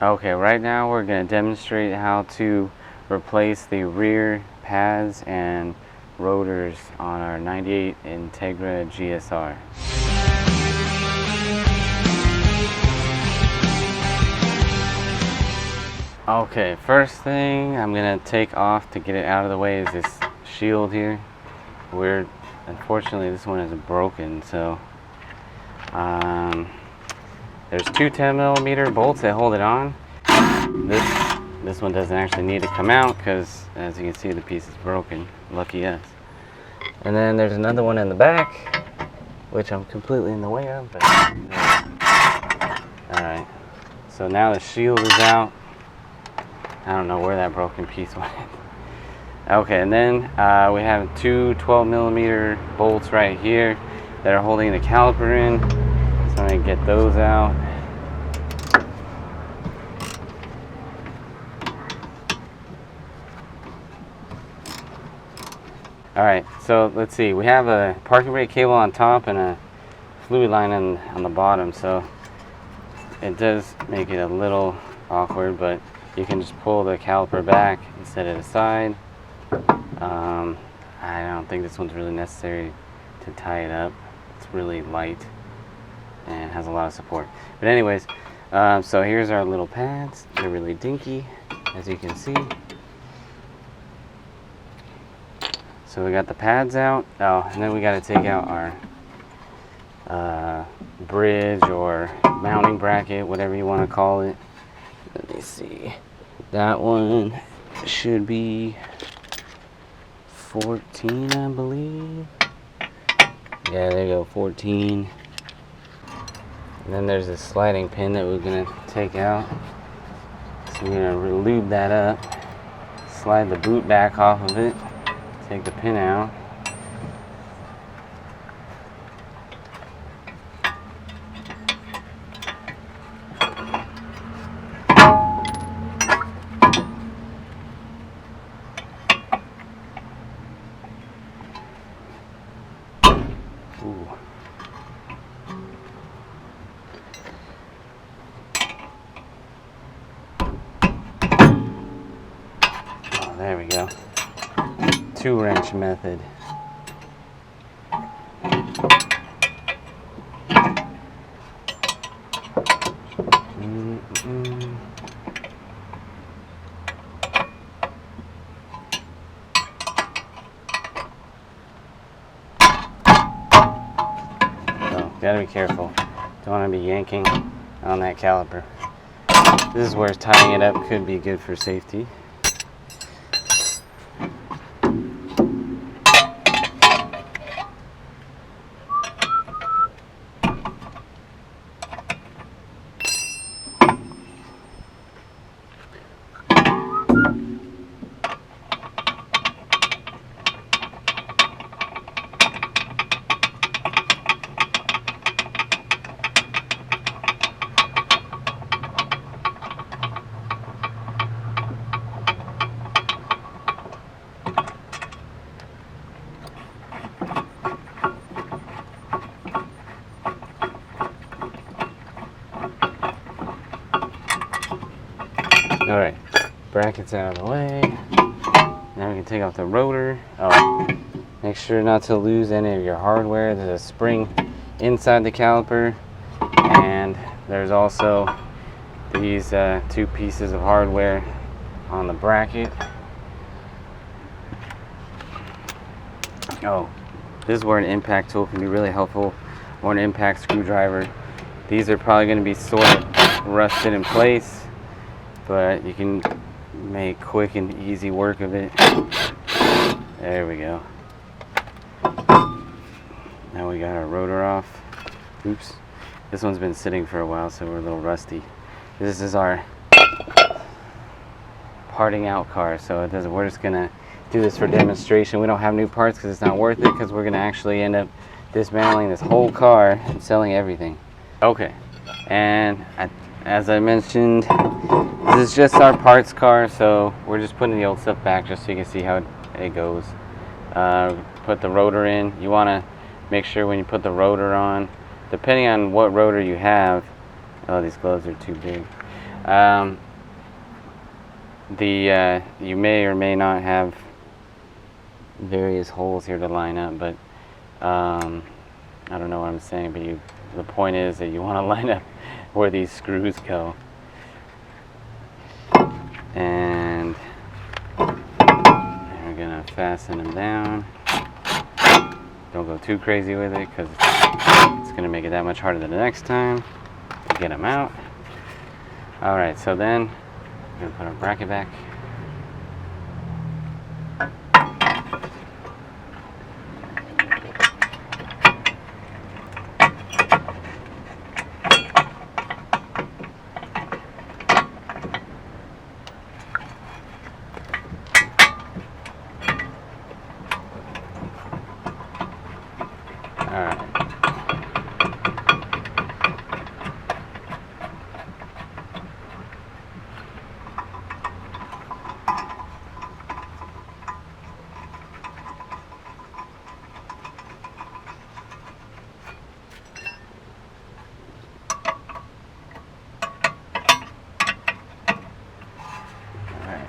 Okay, right now we're going to demonstrate how to replace the rear pads and rotors on our 98 Integra GSR. Okay, first thing I'm going to take off to get it out of the way is this shield here. Unfortunately this one is broken, so there's two 10mm bolts that hold it on. This one doesn't actually need to come out because, as you can see, the piece is broken. Lucky us. And then there's another one in the back, which I'm completely in the way of. But alright, so now the shield is out. I don't know where that broken piece went. Okay, and then we have two 12mm bolts right here that are holding the caliper in. So I'm going to get those out. Alright, so let's see. We have a parking brake cable on top and a fluid line on the bottom, so it does make it a little awkward, but you can just pull the caliper back and set it aside. I don't think this one's really necessary to tie it up. It's really light and has a lot of support. But anyways, so here's our little pads. They're really dinky, as you can see. So we got the pads out. Oh, and then we got to take out our bridge or mounting bracket, whatever you want to call it. Let me see. That one should be 14, I believe. Yeah, there you go, 14. And then there's a sliding pin that we're going to take out. So we're going to lube that up, slide the boot back off of it, take the pin out. Ooh. Oh, there we go. 2-wrench method. Gotta be careful. Don't want to be yanking on that caliper. This is where tying it up could be good for safety. Alright, brackets out of the way. Now we can take off the rotor. Oh, make sure not to lose any of your hardware. There's a spring inside the caliper, and there's also these two pieces of hardware on the bracket. Oh, this is where an impact tool can be really helpful, or an impact screwdriver. These are probably going to be sort of rusted in place, but you can make quick and easy work of it. There we go. Now we got our rotor off. Oops. This one's been sitting for a while, so we're a little rusty. This is our parting out car, so we're just gonna do this for demonstration. We don't have new parts because it's not worth it, because we're gonna actually end up dismantling this whole car and selling everything. Okay, and as I mentioned, this is just our parts car, so we're just putting the old stuff back just so you can see how it goes. Put the rotor in. You want to make sure when you put the rotor on, depending on what rotor you have, oh, these gloves are too big. You may or may not have various holes here to line up, but I don't know what I'm saying, but the point is that you want to line up where these screws go. And we're gonna fasten them down. Don't go too crazy with it because it's gonna make it that much harder the next time to get them out. All right, so then we're gonna put our bracket back.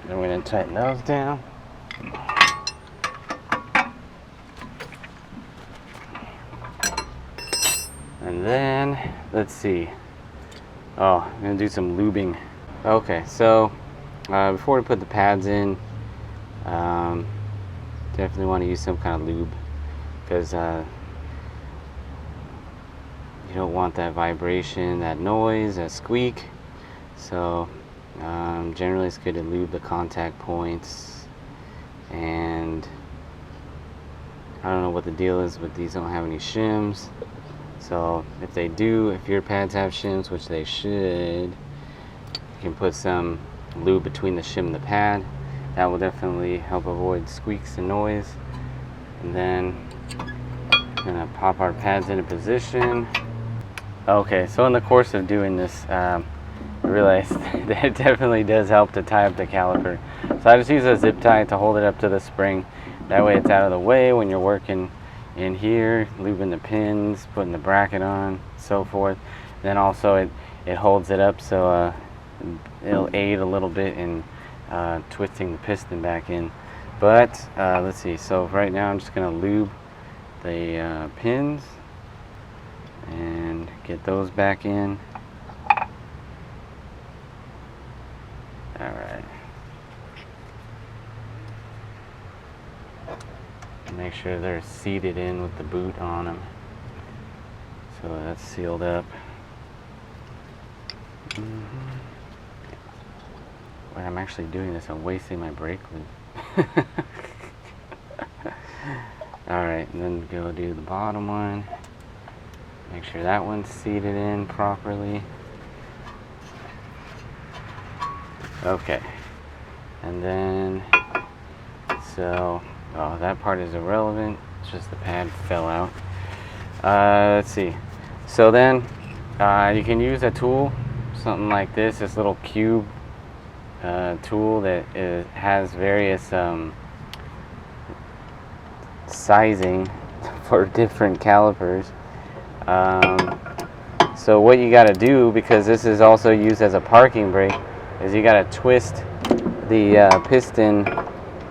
Then we're going to tighten those down. And then, let's see. Oh, I'm going to do some lubing. Okay, so before we put the pads in, definitely want to use some kind of lube because you don't want that vibration, that noise, that squeak. So generally it's good to lube the contact points, and I don't know what the deal is, but these don't have any shims. So if they do, if your pads have shims, which they should, you can put some lube between the shim and the pad. That will definitely help avoid squeaks and noise. And then I'm gonna pop our pads into position. Okay, so in the course of doing this, I realized that it definitely does help to tie up the caliper. So I just use a zip tie to hold it up to the spring. That way it's out of the way when you're working in here, lubing the pins, putting the bracket on, so forth. Then also it holds it up, so it'll aid a little bit in twisting the piston back in. But let's see, so right now I'm just going to lube the pins and get those back in. Alright. Make sure they're seated in with the boot on them. So that's sealed up. When I'm actually doing this, I'm wasting my brake lube. Alright, and then go do the bottom one. Make sure that one's seated in properly. Okay, and then, so, oh, that part is irrelevant, it's just the pad fell out. Let's see, so then you can use a tool, something like this little cube tool that has various sizing for different calipers. So what you got to do, because this is also used as a parking brake, is you got to twist the piston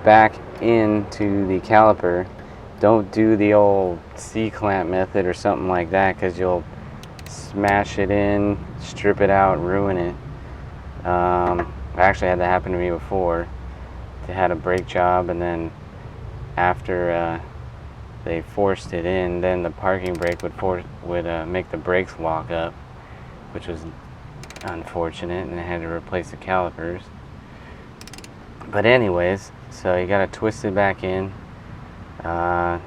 back into the caliper. Don't do the old C-clamp method or something like that, because you'll smash it in, strip it out, ruin it. I actually had that happen to me before. They had a brake job, and then after they forced it in, then the parking brake would make the brakes lock up, which was unfortunate, and I had to replace the calipers. But anyways, so you gotta twist it back in. Kind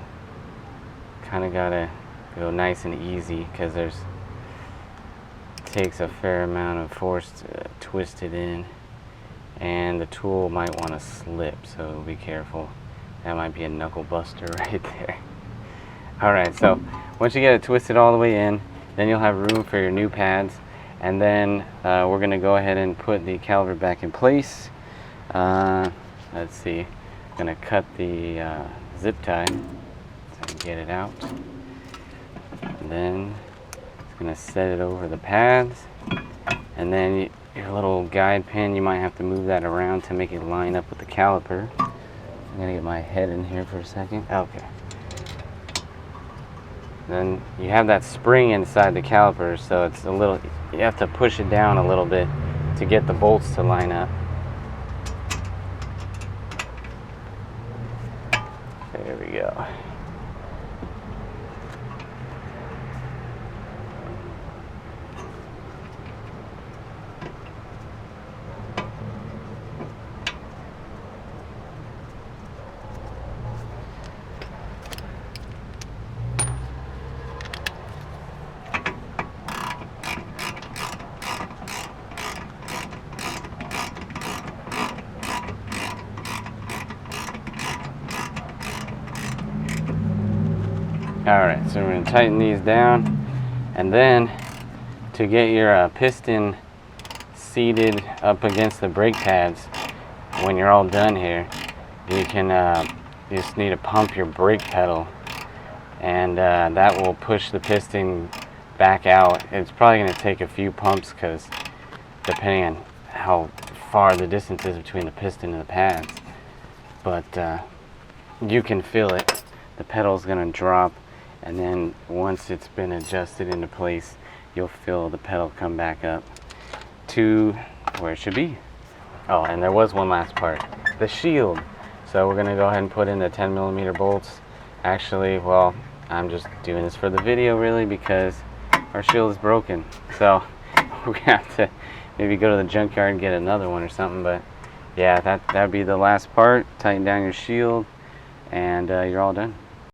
of gotta go nice and easy, because takes a fair amount of force to twist it in, and the tool might want to slip, so be careful. That might be a knuckle buster right there. Alright, so once you get it twisted all the way in, then you'll have room for your new pads. And then we're going to go ahead and put the caliper back in place. Let's see, I'm going to cut the zip tie so I can get it out. And then it's going to set it over the pads. And then your little guide pin, you might have to move that around to make it line up with the caliper. I'm gonna get my head in here for a second. Okay. Then you have that spring inside the caliper, so it's a little, you have to push it down a little bit to get the bolts to line up. There we go. Alright, so we're going to tighten these down, and then to get your piston seated up against the brake pads, when you're all done here, you can you just need to pump your brake pedal, and that will push the piston back out. It's probably going to take a few pumps because depending on how far the distance is between the piston and the pads, but you can feel it. The pedal's going to drop, and then once it's been adjusted into place, you'll feel the pedal come back up to where it should be. Oh, and there was one last part, the shield. So we're going to go ahead and put in the 10mm bolts. Actually, well, I'm just doing this for the video really because our shield is broken. So we're going to have to maybe go to the junkyard and get another one or something. But yeah, that'd be the last part. Tighten down your shield, and you're all done.